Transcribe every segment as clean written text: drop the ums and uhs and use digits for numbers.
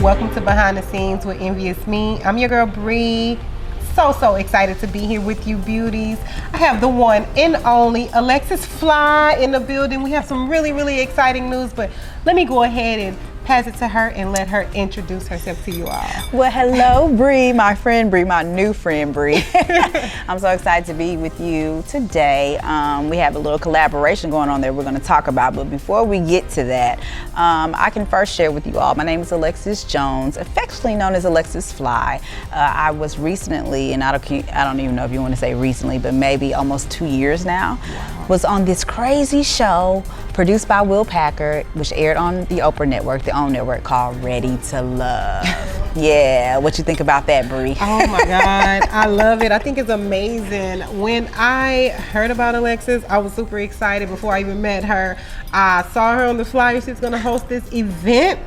Welcome to Behind the Scenes with Nvsme. I'm your girl Bree. So excited to be here with you beauties. I have the one and only Alexis Fly in the building. We have some really exciting news, but let me go ahead and pass it to her and let her introduce herself to you all. Well, hello, Bree, my friend Bree, my new friend Bree. I'm so excited to be with you today. We have a little collaboration going on there we're going to talk about, but before we get to that, I can first share with you all. My name is Alexis Jones, affectionately known as Alexis Fly. I was recently, and I don't even know if you want to say recently, but maybe almost 2 years now, was on this crazy show produced by Will Packard, which aired on the Oprah Network, the OWN network, called Ready to Love. Yeah, what you think about that, Bree? Oh my God, I love it. I think it's amazing. When I heard about Alexis, I was super excited before I even met her. I saw her on the flyer. She's gonna host this event.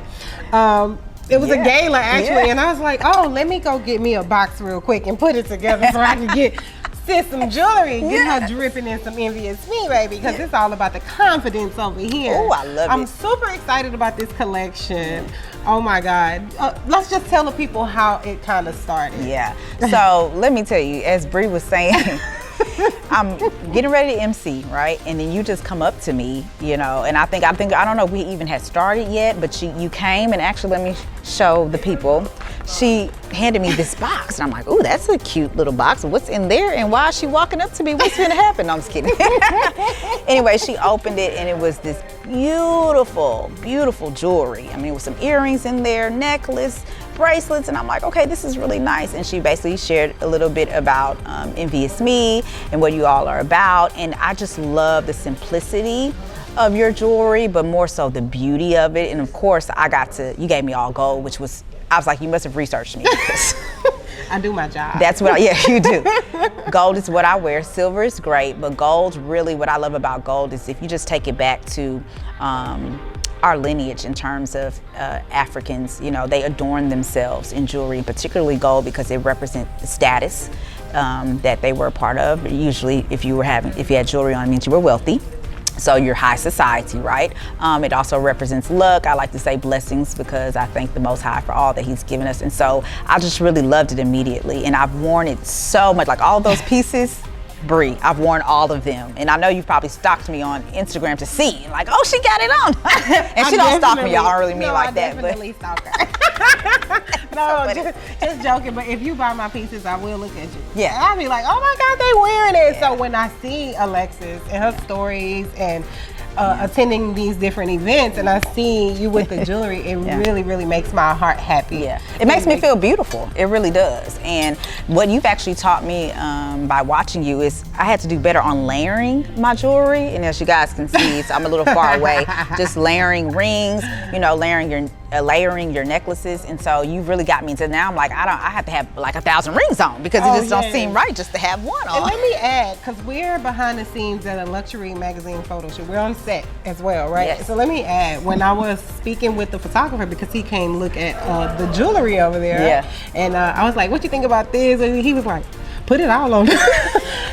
It was a gala actually, and I was like, oh, let me go get me a box real quick and put it together so I can get some jewelry, get her dripping in some Nvsme, baby, because it's all about the confidence over here. Oh, I love it. I'm super excited about this collection. Oh my God. Let's just tell the people how it kind of started. Yeah. So let me tell you, as Bree was saying, I'm getting ready to MC, right? And then you just come up to me, you know, and I don't know if we even had started yet, but you came and actually let me show the people. She handed me this box and I'm like, ooh, that's a cute little box. What's in there and why is she walking up to me? What's gonna happen? No, I'm just kidding. Anyway, she opened it and it was this beautiful jewelry. I mean, with some earrings in there, necklace, bracelets, and I'm like, okay, this is really nice. And she basically shared a little bit about Nvsme and what you all are about. And I just love the simplicity of your jewelry, but more so the beauty of it. And of course, you gave me all gold, which was, I was like, you must have researched me. I do my job. That's what, yeah, you do. Gold is what I wear. Silver is great, but gold, really what I love about gold is if you just take it back to our lineage in terms of Africans, you know, they adorn themselves in jewelry, particularly gold, because it represents the status that they were a part of. Usually, if you had jewelry on, it means you were wealthy. So you're high society, right? It also represents luck. I like to say blessings because I thank the Most High for all that He's given us. And so I just really loved it immediately. And I've worn it so much, like all those pieces, Bree, I've worn all of them. And I know you've probably stalked me on Instagram to see, like, oh, she got it on. And she don't stalk me, y'all don't really mean like that. I definitely stalk her. No, just joking, but if you buy my pieces, I will look at you. Yeah. And I'll be like, oh my God, they wearing it. Yeah. So when I see Alexis and her stories and attending these different events and I see you with the jewelry, it really makes my heart happy. Yeah, it makes me feel beautiful. It really does. And what you've actually taught me by watching you is I had to do better on layering my jewelry. And as you guys can see, so I'm a little far away, just layering rings, you know, layering your necklaces. And so you really got me into now. I'm like, I have to have like 1,000 rings on because it just don't seem right just to have one on. And let me add, because we're behind the scenes at a luxury magazine photo shoot. We're on set as well, right? Yes. So let me add, when I was speaking with the photographer, because he came look at the jewelry over there, and I was like, what you think about this? And he was like, put it all on.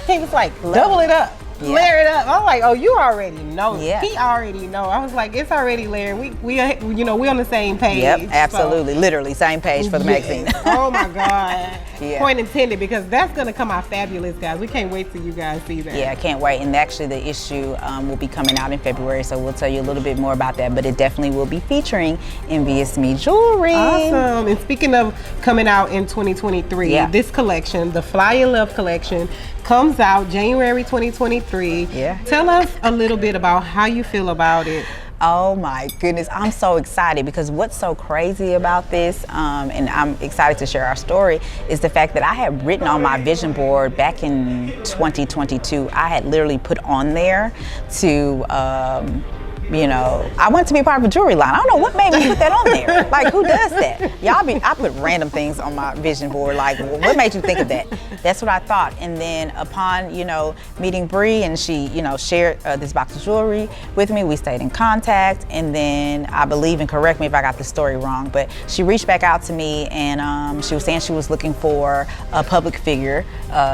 He was like, double it up. Layer it up. I'm like, oh, you already know. Yeah. He already know. I was like, it's already layered. We you know, we on the same page. Yep, absolutely, so. Literally same page for the magazine. Oh my God. Point intended, because that's gonna come out fabulous, guys. We can't wait till you guys see that. Yeah, I can't wait. And actually, the issue will be coming out in February, so we'll tell you a little bit more about that. But it definitely will be featuring Nvsme jewelry. Awesome. And speaking of coming out in 2023, this collection, the Fly in Love collection, comes out January 2023. Yeah. Tell us a little bit about how you feel about it. Oh my goodness, I'm so excited because what's so crazy about this, and I'm excited to share our story, is the fact that I had written on my vision board back in 2022, I had literally put on there to, you know, I want to be part of a jewelry line. I don't know what made me put that on there. Like, who does that? I put random things on my vision board. Like, what made you think of that? That's what I thought. And then upon, you know, meeting Bree and she, you know, shared this box of jewelry with me, we stayed in contact. And then I believe, and correct me if I got the story wrong, but she reached back out to me and she was saying she was looking for a public figure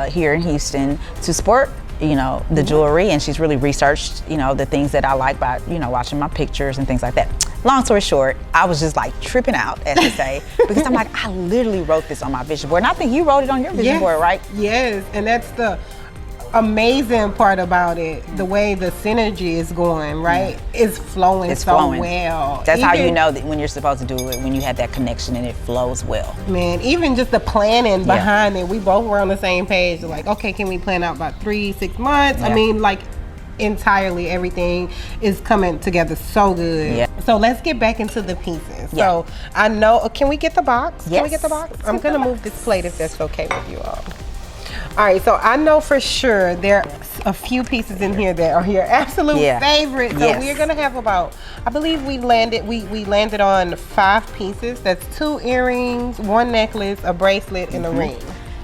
here in Houston to support, you know, the jewelry, and she's really researched, you know, the things that I like by, you know, watching my pictures and things like that. long story short, I was just like tripping out, as they say, because I'm like, I literally wrote this on my vision board. And I think you wrote it on your vision board, right? Yes, and that's the amazing part about it. The way the synergy is going, right? It's flowing well. That's how you know that when you're supposed to do it, when you have that connection and it flows well. Man, even just the planning behind it, we both were on the same page. Like, okay, can we plan out about 3-6 months? Yeah. I mean, like, entirely everything is coming together so good. Yeah. So let's get back into the pieces. Yeah. So I know, can we get the box? Yes. Can we get the box? I'm gonna move this plate if that's okay with you all. All right, so I know for sure there are a few pieces in here that are your absolute favorite. So we're gonna have about, I believe we landed on 5 pieces. That's 2 earrings, 1 necklace, a bracelet, and a ring.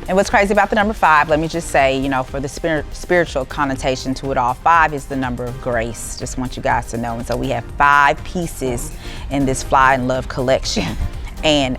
And what's crazy about the number 5, let me just say, you know, for the spiritual connotation to it all, 5 is the number of grace. Just want you guys to know. And so we have 5 pieces in this Fly in Love collection. And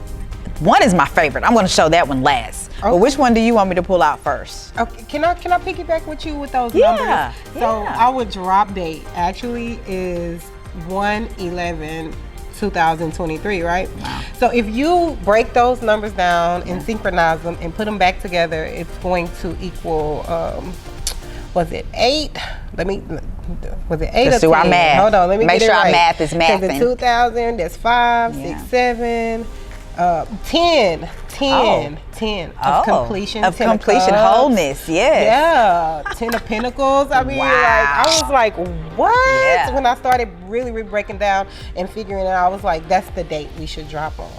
1 is my favorite. I'm gonna show that one last. Okay. But which one do you want me to pull out first? Okay, can I piggyback with you with those numbers? So our drop date actually is 1/11/2023, right? Wow. So if you break those numbers down and synchronize them and put them back together, it's going to equal, was it 8? Was it 8 Let's or 10? do our math. Hold on, let me make get sure it right. our math is mathing. The 2000, that's 5, 6, 7, 10 of completion. Of 10 completion, of wholeness, yes. Yeah, 10 of pentacles. I mean, like, I was like, what? Yeah. When I started really breaking down and figuring it out, I was like, that's the date we should drop on.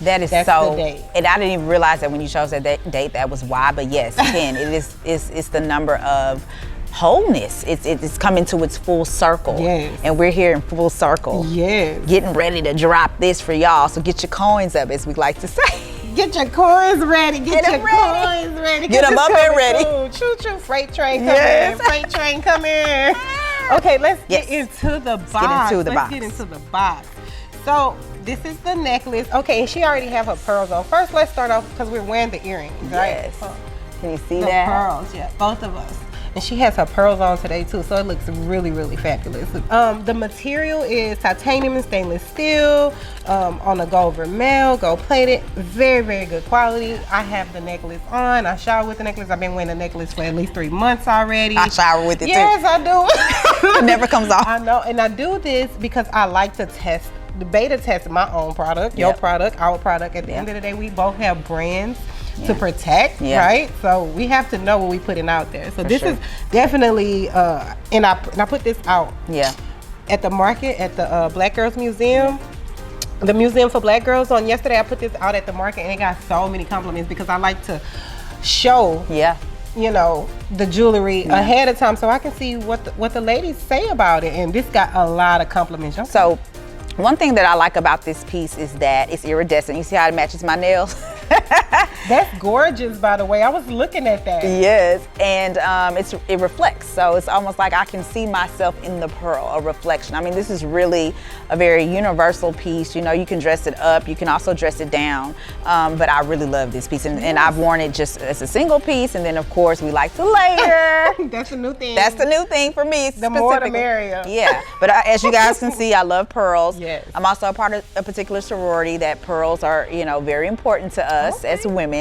That's the date. And I didn't even realize that when you chose that date, that was why, but yes, 10, it's the number of wholeness. It's coming to its full circle. Yes. And we're here in full circle. Yes. Getting ready to drop this for y'all. So get your coins up, as we like to say. Get your coins ready. Get your coins ready. Get them up and ready. Choo choo, freight train come in. Freight train come in. Okay, let's get into the box. Let's get into the box. So this is the necklace. Okay, and she already have her pearls on. First, let's start off because we're wearing the earrings, right? Yes. Can you see the that? Pearls, yeah, both of us. And she has her pearls on today too, so it looks really fabulous. The material is titanium and stainless steel, on a gold vermeil, gold plated, very good quality. I have the necklace on. I shower with the necklace. I've been wearing the necklace for at least 3 months already. I shower with it too. Yes, I do. It never comes off. I know, and I do this because I like to beta test my own product, your product, our product. At the end of the day, we both have brands to protect, right? So we have to know what we're putting out there. So this is definitely, and I put this out at the market at the Black Girls Museum, the Museum for Black Girls. On yesterday, I put this out at the market, and it got so many compliments because I like to show, you know, the jewelry ahead of time so I can see what the ladies say about it. And this got a lot of compliments. So one thing that I like about this piece is that it's iridescent. You see how it matches my nails? That's gorgeous, by the way. I was looking at that. Yes, and it reflects. So it's almost like I can see myself in the pearl, a reflection. I mean, this is really a very universal piece. You know, you can dress it up. You can also dress it down. But I really love this piece. And I've worn it just as a single piece. And then, of course, we like to layer. That's a new thing. That's the new thing for me. The more the merrier. Yeah, but as you guys can see, I love pearls. Yes. I'm also a part of a particular sorority that pearls are, you know, very important to us as women.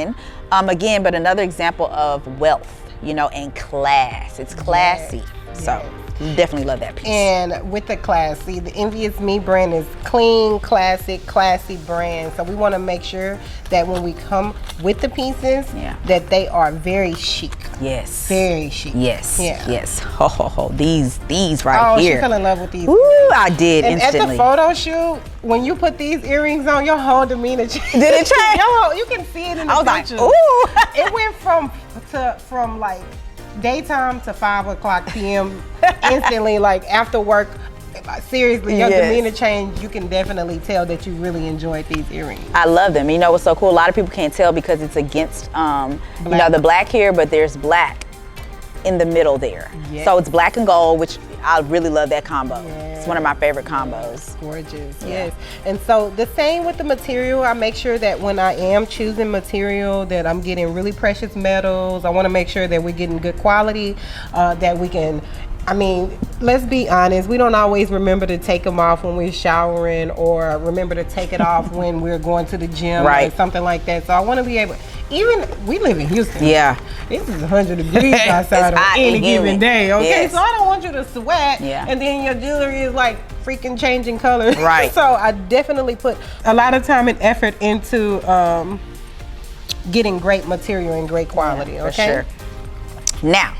Again, but another example of wealth, you know, and class. It's classy. So definitely love that piece. And with the classy, the Nvsme brand is clean, classic, classy brand. So we want to make sure that when we come with the pieces, that they are very chic. Yes. Very chic. Yes. Yeah. Yes. Ho ho ho. These right here. Oh, she fell in love with these. Ooh, I did and instantly. At the photo shoot, when you put these earrings on, your whole demeanor changed. Did it change? You can see it in the I was pictures. like, ooh. It went from like daytime to 5:00 p.m. instantly, like after work. Seriously, your demeanor change. You can definitely tell that you really enjoyed these earrings. I love them. You know what's so cool? A lot of people can't tell because it's against, you know, the black here, but there's black in the middle there. Yes. So it's black and gold, which I really love that combo. Yes. It's one of my favorite combos. Gorgeous, yes. And so the same with the material. I make sure that when I am choosing material that I'm getting really precious metals. I want to make sure that we're getting good quality, that we can, I mean, let's be honest, we don't always remember to take them off when we're showering, or remember to take it off when we're going to the gym, right, or something like that. So I want to be able, even we live in Houston. Yeah. This is 100 degrees outside on any given day, okay? Yes. So I don't want you to sweat, and then your jewelry is like freaking changing colors. Right. So I definitely put a lot of time and effort into getting great material and great quality, okay? For sure. Now,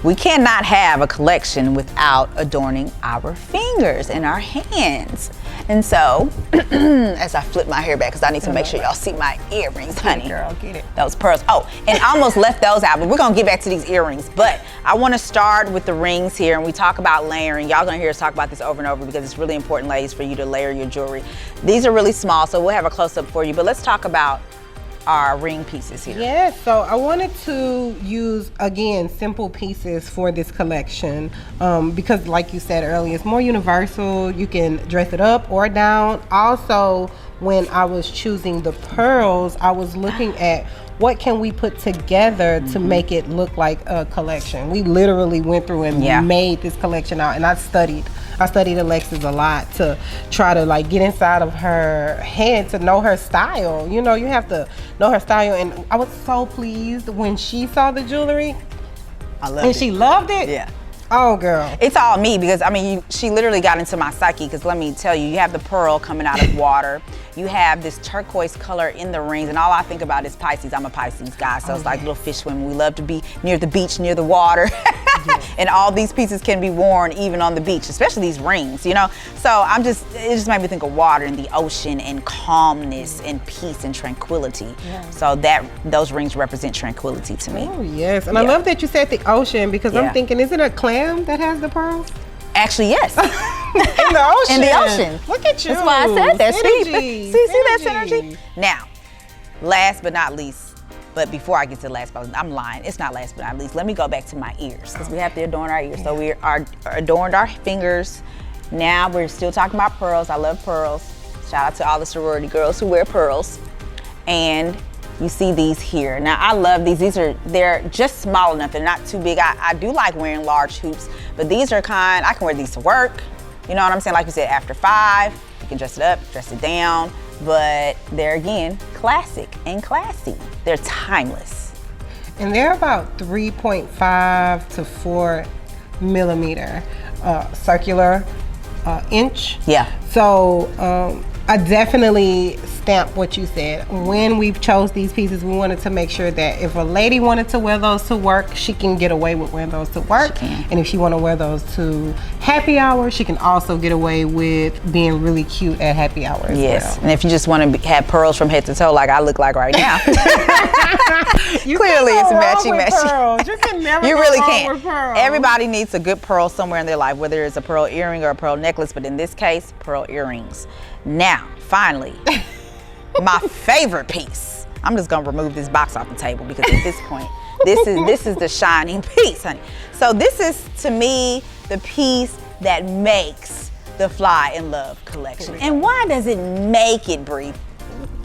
we cannot have a collection without adorning our fingers and our hands. And so, as I flip my hair back, because I need to make sure y'all see my earrings, honey. Girl, get it. Those pearls. Oh, and I almost left those out, but we're gonna get back to these earrings. But I wanna start with the rings here, and we talk about layering. Y'all gonna hear us talk about this over and over because it's really important, ladies, for you to layer your jewelry. These are really small, so we'll have a close-up for you, but let's talk about our ring pieces here. Yes, so I wanted to use, again, simple pieces for this collection because like you said earlier, it's more universal. You can dress it up or down. Also, when I was choosing the pearls, I was looking at what can we put together to make it look like a collection. We literally went through and made this collection out, and I studied Alexis a lot to try to like get inside of her head to know her style. You know, you have to know her style, and I was so pleased when she saw the jewelry. I loved it. She loved it? Yeah. Oh, girl. It's all me because, I mean, she literally got into my psyche because let me tell you, you have the pearl coming out of water. You have this turquoise color in the rings, and all I think about is Pisces. I'm a Pisces guy, so it's like little fish women. We love to be near the beach, near the water. And all these pieces can be worn even on the beach, especially these rings, you know? So it just made me think of water and the ocean and calmness and peace and tranquility. So those rings represent tranquility to me. Oh, yes. And I love that you said the ocean because I'm thinking, is it a clam that has the pearls? Actually, yes. In the ocean. In the ocean. Look at you. That's why I said that. Synergy. See that synergy? Now, last but not least, but before I get to the last, I'm lying. It's not last but not least. Let me go back to my ears because we have to adorn our ears. So we are adorned our fingers. Now we're still talking about pearls. I love pearls. Shout out to all the sorority girls who wear pearls. And you see these here. Now I love these. They're just small enough. They're not too big. I do like wearing large hoops, but these are I can wear these to work. You know what I'm saying? Like we said, after 5, you can dress it up, dress it down, but they're again, classic and classy. They're timeless. And they're about 3.5 to 4 millimeter circular inch. Yeah. So I definitely stamp what you said. When we chose these pieces, we wanted to make sure that if a lady wanted to wear those to work, she can get away with wearing those to work. And if she want to wear those to happy hour, she can also get away with being really cute at happy hour as well. And if you just want to have pearls from head to toe like I look like right now. Clearly it's matchy. You can never you go really wrong can't. with pearls. Everybody needs a good pearl somewhere in their life, whether it's a pearl earring or a pearl necklace, but in this case, pearl earrings. Now, finally, my favorite piece. I'm just gonna remove this box off the table because at this point, this is the shining piece, honey. So this is, to me, the piece that makes the Fly in Love collection. And why does it make it, Bree?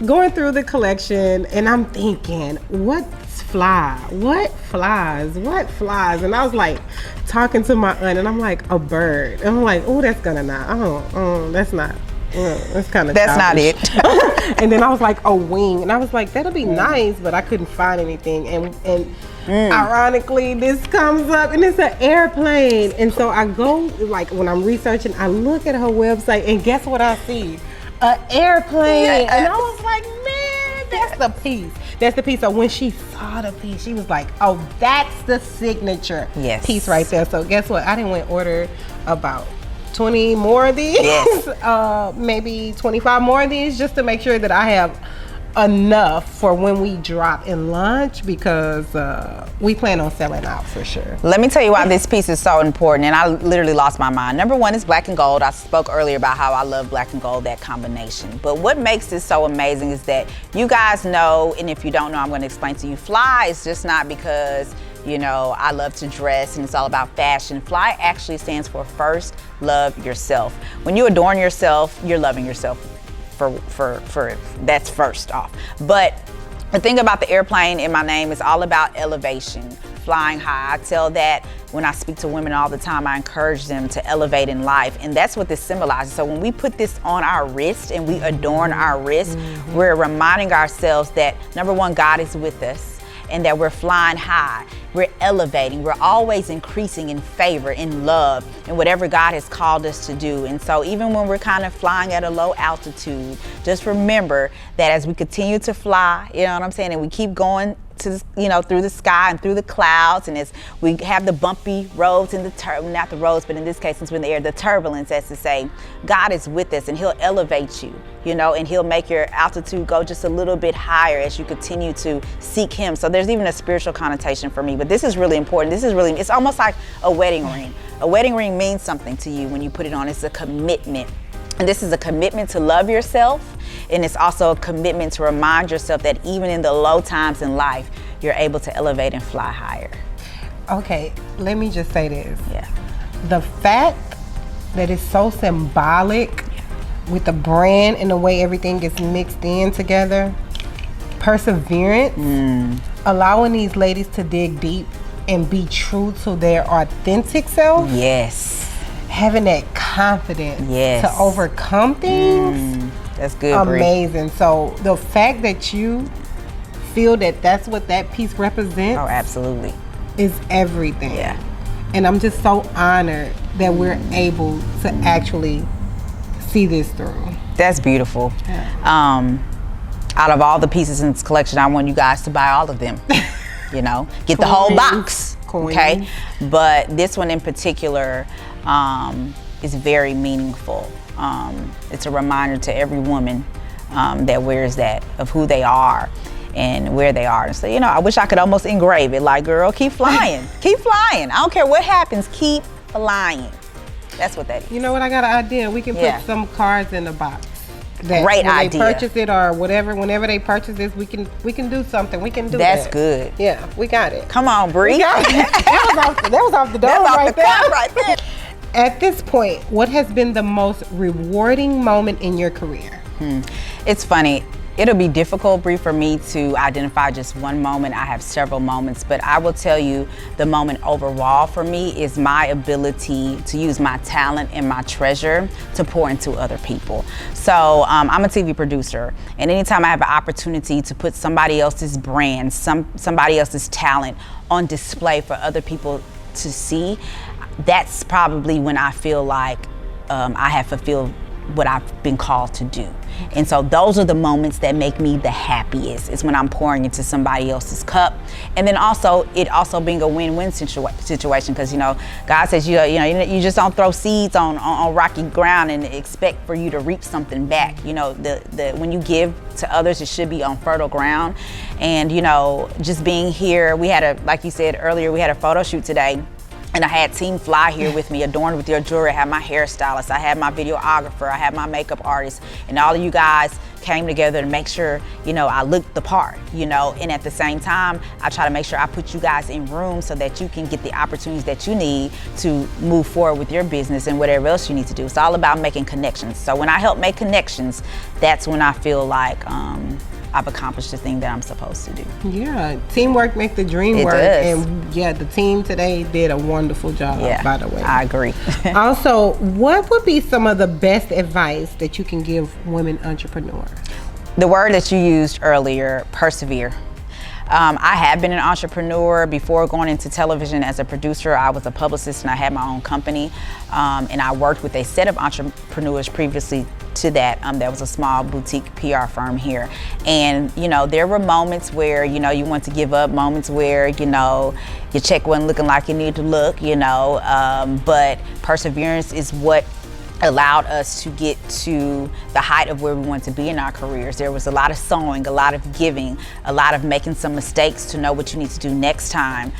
Going through the collection, and I'm thinking, what's fly? What flies? What flies? And I was like talking to my aunt, and I'm like, a bird. And I'm like, oh, that's gonna not. That's not. That's kind of. That's childish. Not it. And then I was like, a wing, and I was like, that'll be nice, but I couldn't find anything. And ironically, this comes up, and it's an airplane. And so I go, like, when I'm researching, I look at her website, and guess what I see? An airplane. Yes. And I was like, man, that's the piece. That's the piece. So when she saw the piece, she was like, oh, that's the signature piece right there. So guess what? I didn't went order about 20 more of these, maybe 25 more of these, just to make sure that I have enough for when we drop in lunch, because we plan on selling out for sure. Let me tell you why this piece is so important, and I literally lost my mind. Number one is black and gold. I spoke earlier about how I love black and gold, that combination. But what makes this so amazing is that you guys know, and if you don't know, I'm going to explain to you, Fly is just not because, you know, I love to dress and it's all about fashion. Fly actually stands for First Love Yourself. When you adorn yourself, you're loving yourself for that's first off. But the thing about the airplane in my name is all about elevation. flying high. I tell that when I speak to women all the time, I encourage them to elevate in life. And that's what this symbolizes. So when we put this on our wrist and we adorn our wrist, we're reminding ourselves that, number one, God is with us and that we're flying high. We're elevating. We're always increasing in favor, in love, and whatever God has called us to do. And so even when we're kind of flying at a low altitude, just remember that as we continue to fly, you know what I'm saying, and we keep going to, you know, through the sky and through the clouds, and as we have the bumpy roads and not the roads, but in this case, since we're in the air, the turbulence, as to say, God is with us and he'll elevate you, you know, and he'll make your altitude go just a little bit higher as you continue to seek him. So there's even a spiritual connotation for me, but this is really important. It's almost like a wedding ring. A wedding ring means something to you when you put it on. It's a commitment. And this is a commitment to love yourself, and it's also a commitment to remind yourself that even in the low times in life, you're able to elevate and fly higher. Okay, let me just say this. Yeah. The fact that it's so symbolic with the brand and the way everything gets mixed in together, perseverance, allowing these ladies to dig deep and be true to their authentic self. Yes. Having that confidence to overcome things. That's good, amazing. So the fact that you feel that that's what that piece represents, oh, absolutely, is everything. Yeah. And I'm just so honored that we're able to actually see this through. That's beautiful. Yeah. Out of all the pieces in this collection, I want you guys to buy all of them. You know, get the whole box. Okay. But this one in particular is very meaningful. It's a reminder to every woman that wears that, of who they are and where they are. And so, you know, I wish I could almost engrave it like, girl, keep flying. Keep flying. I don't care what happens, keep flying. That's what that is. You know what, I got an idea. We can put some cards in the box. That great when idea. They purchase it or whatever, whenever they purchase this, we can do something. We can do That's that. good. Yeah, we got it. Come on, Bree. That was off the dome right there. Right there. At this point, what has been the most rewarding moment in your career? It's funny. It'll be difficult, Bree, for me to identify just one moment. I have several moments, but I will tell you the moment overall for me is my ability to use my talent and my treasure to pour into other people. So I'm a TV producer, and anytime I have an opportunity to put somebody else's brand, somebody else's talent on display for other people to see, that's probably when I feel like I have fulfilled what I've been called to do. And so those are the moments that make me the happiest, is when I'm pouring into somebody else's cup. And then also, it also being a win-win situation, because, you know, God says, you know, you just don't throw seeds on rocky ground and expect for you to reap something back. You know, when you give to others, it should be on fertile ground. And, you know, just being here, like you said earlier, we had a photo shoot today. And I had Team Fly here with me, adorned with your jewelry. I had my hairstylist, I had my videographer, I had my makeup artist, and all of you guys came together to make sure, you know, I looked the part, you know, and at the same time, I try to make sure I put you guys in room so that you can get the opportunities that you need to move forward with your business and whatever else you need to do. It's all about making connections. So when I help make connections, that's when I feel like I've accomplished the thing that I'm supposed to do. Yeah, teamwork makes the dream work. Does. And yeah, the team today did a wonderful job, by the way. I agree. Also, what would be some of the best advice that you can give women entrepreneurs? The word that you used earlier, persevere. I have been an entrepreneur before going into television as a producer. I was a publicist and I had my own company. And I worked with a set of entrepreneurs previously to that. That was a small boutique PR firm here. And, you know, there were moments where, you know, you want to give up, moments where, you know, your check wasn't looking like it needed to look, you know, but perseverance is what allowed us to get to the height of where we want to be in our careers. There was a lot of sowing, a lot of giving, a lot of making some mistakes to know what you need to do next time,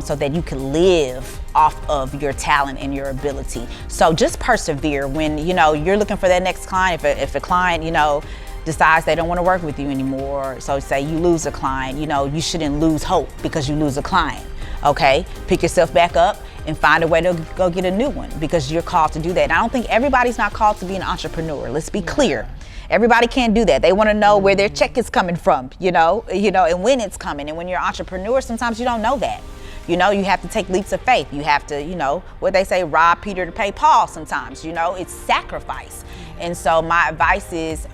so that you can live off of your talent and your ability. So just persevere when, you know, you're looking for that next client. If a client, you know, decides they don't want to work with you anymore, so say you lose a client, you know, you shouldn't lose hope because you lose a client. Okay, pick yourself back up and find a way to go get a new one, because you're called to do that. And I don't think everybody's not called to be an entrepreneur. Let's be clear. Everybody can't do that. They want to know where their check is coming from, you know, and when it's coming. And when you're an entrepreneur, sometimes you don't know that. You know, you have to take leaps of faith. You have to, you know, what they say, rob Peter to pay Paul sometimes, you know, it's sacrifice. And so my advice is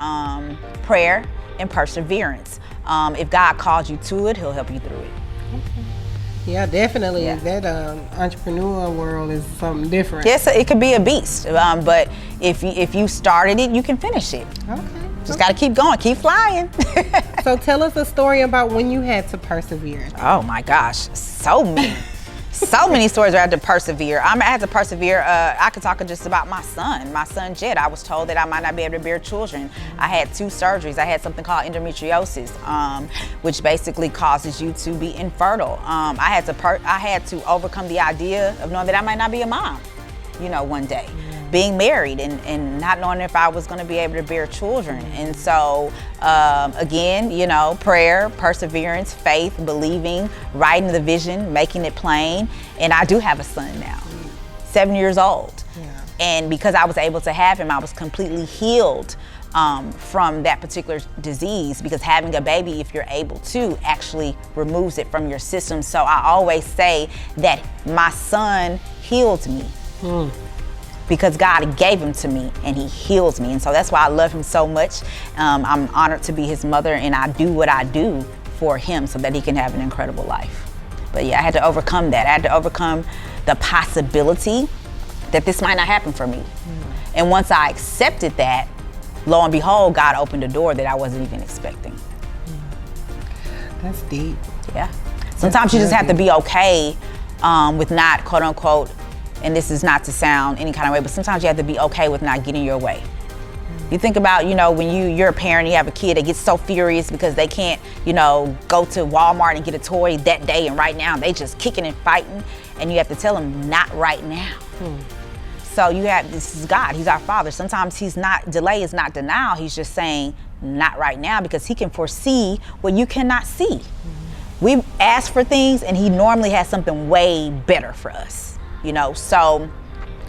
prayer and perseverance. If God calls you to it, he'll help you through it. Yeah, definitely. Yeah. That entrepreneur world is something different. Yes, it could be a beast, but if you started it, you can finish it. Okay. Just got to keep going, keep flying. So tell us a story about when you had to persevere. Oh my gosh, so many. So many stories where I had to persevere. I had to persevere. I could talk just about my son Jed. I was told that I might not be able to bear children. I had 2 surgeries. I had something called endometriosis, which basically causes you to be infertile. I had to overcome the idea of knowing that I might not be a mom, you know, one day. Being married and not knowing if I was going to be able to bear children. And so, again, you know, prayer, perseverance, faith, believing, writing the vision, making it plain. And I do have a son now, 7 years old. Yeah. And because I was able to have him, I was completely healed from that particular disease, because having a baby, if you're able to, actually removes it from your system. So I always say that my son healed me. Because God gave him to me and he heals me. And so that's why I love him so much. I'm honored to be his mother, and I do what I do for him so that he can have an incredible life. But yeah, I had to overcome that. I had to overcome the possibility that this might not happen for me. And once I accepted that, lo and behold, God opened a door that I wasn't even expecting. That's deep. Yeah. Sometimes you just have to be okay with not, quote unquote, and this is not to sound any kind of way, but sometimes you have to be okay with not getting your way. You think about, you know, when you're a parent, you have a kid that gets so furious because they can't, you know, go to Walmart and get a toy that day, and right now they just kicking and fighting, and you have to tell them not right now. So this is God, he's our Father. Sometimes delay is not denial, he's just saying not right now, because he can foresee what you cannot see. We ask for things and he normally has something way better for us. You know, so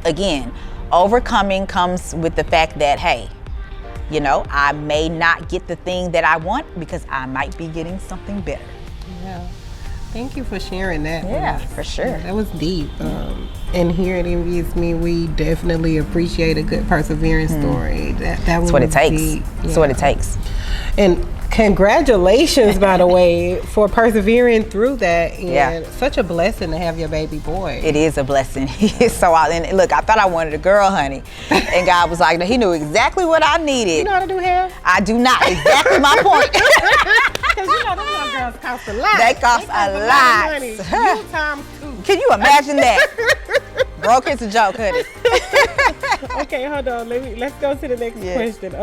again, overcoming comes with the fact that, hey, you know, I may not get the thing that I want because I might be getting something better. Yeah. Thank you for sharing that. Yeah, for sure. Yeah, that was deep. And here at Nvsme, we definitely appreciate a good perseverance story. That's what it takes. Deep. That's what it takes. And congratulations, by the way, for persevering through that. And such a blessing to have your baby boy. It is a blessing. He is so out. And look, I thought I wanted a girl, honey. And God was like, no, he knew exactly what I needed. You know how to do hair? I do not. Exactly my point. Because you know them little girls cost a lot. They cost a lot. Money. You times 2. Can you imagine that? Broke is a joke, honey. Okay, hold on. Let's go to the next question.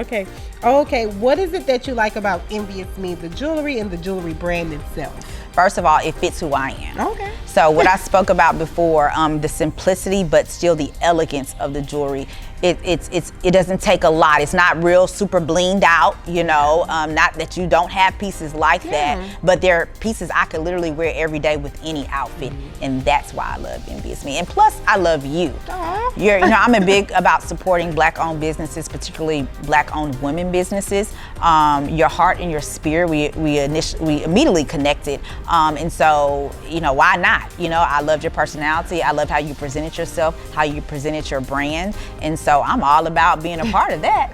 Okay, what is it that you like about Nvsme, the jewelry and the jewelry brand itself? First of all, it fits who I am. Okay. So what I spoke about before, the simplicity but still the elegance of the jewelry. It doesn't take a lot. It's not real super blinged out, you know. Not that you don't have pieces like that, but they're pieces I could literally wear every day with any outfit, and that's why I love Nvsme. And plus, I love you. You know, I'm a big about supporting Black-owned businesses, particularly Black-owned women businesses. Your heart and your spirit, we immediately connected, and so, you know, why not? You know, I loved your personality. I loved how you presented yourself, how you presented your brand, and so I'm all about being a part of that.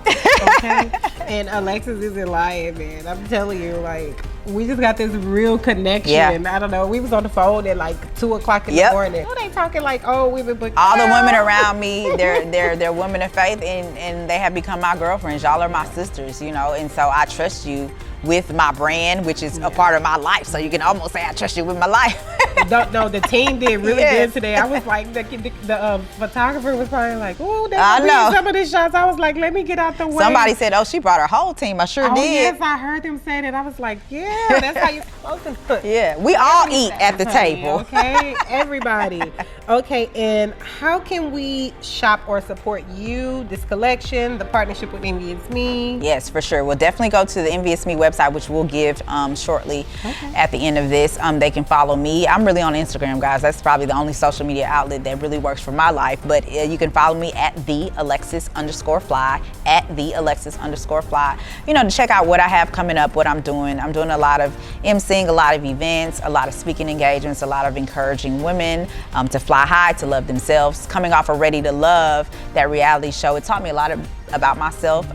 Okay. And Alexis isn't lying, man. I'm telling you, like, we just got this real connection. I don't know. We was on the phone at like 2 o'clock in the morning. Oh, they talking like, oh, we've been booked. All the women around me, they're women of faith, and they have become my girlfriends. Y'all are my sisters, you know, and so I trust you with my brand, which is a part of my life. So you can almost say I trust you with my life. No, the team did really good today. I was like, the photographer was probably like, oh, there's some of these shots. I was like, let me get out the way. Somebody said, oh, she brought her whole team. I sure did. Yes, I heard them say that. I was like, yeah, that's how you're supposed to look. Yeah, we all eat at the table. Okay, everybody. Okay, and how can we shop or support you, this collection, the partnership with Nvsme? Yes, for sure. We'll definitely go to the Nvsme website, which we'll give shortly at the end of this. They can follow me. I'm really on Instagram, guys. That's probably the only social media outlet that really works for my life. But you can follow me at @the_Alexis_fly, @the_Alexis_fly. You know, to check out what I have coming up, what I'm doing. I'm doing a lot of emceeing, a lot of events, a lot of speaking engagements, a lot of encouraging women to fly high, to love themselves. Coming off of Ready to Love, that reality show, it taught me a lot about myself,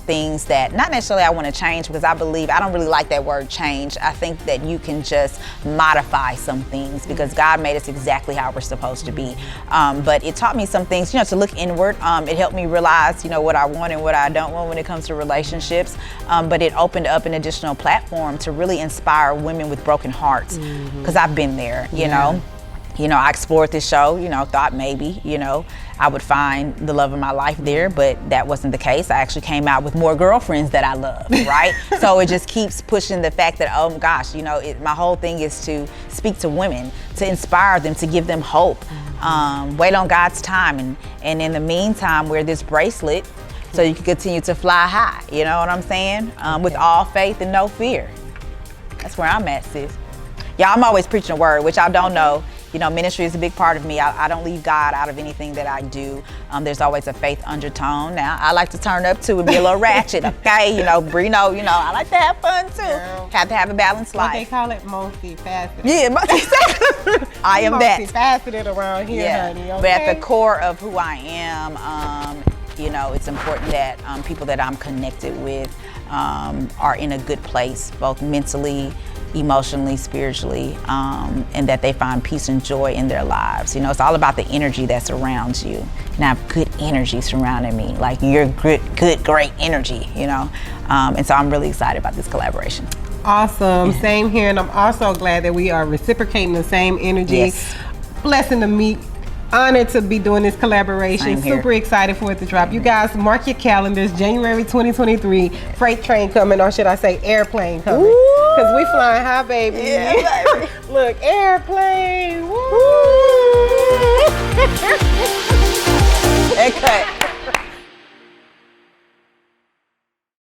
things that not necessarily I want to change, because I don't really like that word change. I think that you can just modify some things, because God made us exactly how we're supposed to be. But it taught me some things, you know, to look inward. It helped me realize, you know, what I want and what I don't want when it comes to relationships. But it opened up an additional platform to really inspire women with broken hearts, because I've been there, you know. You know, I explored this show, you know, thought maybe, you know, I would find the love of my life there, but that wasn't the case. I actually came out with more girlfriends that I love, right? So it just keeps pushing the fact that, oh my gosh, you know, my whole thing is to speak to women, to inspire them, to give them hope, wait on God's time. And in the meantime, wear this bracelet so you can continue to fly high, you know what I'm saying? With all faith and no fear. That's where I'm at, sis. Yeah, I'm always preaching the word, which I don't know. You know, ministry is a big part of me. I don't leave God out of anything that I do. There's always a faith undertone. Now, I like to turn up too and be a little ratchet, okay? You know, Brino, you know, I like to have fun too. Girl. Have to have a balanced life. What they call it, multifaceted. Yeah, multifaceted. I am that. Multifaceted around here, honey, okay? But at the core of who I am, you know, it's important that people that I'm connected with are in a good place, both mentally, emotionally, spiritually, and that they find peace and joy in their lives. You know, it's all about the energy that surrounds you. And I have good energy surrounding me, like you're good, great energy, you know? And so I'm really excited about this collaboration. Awesome, same here, and I'm also glad that we are reciprocating the same energy. Yes. Blessing to meet. Honored to be doing this collaboration. Super excited for it to drop. You guys mark your calendars. January 2023, freight train coming, or should I say airplane coming? Because we flying high, baby. Yeah, baby. Look, airplane. Woo! Cut.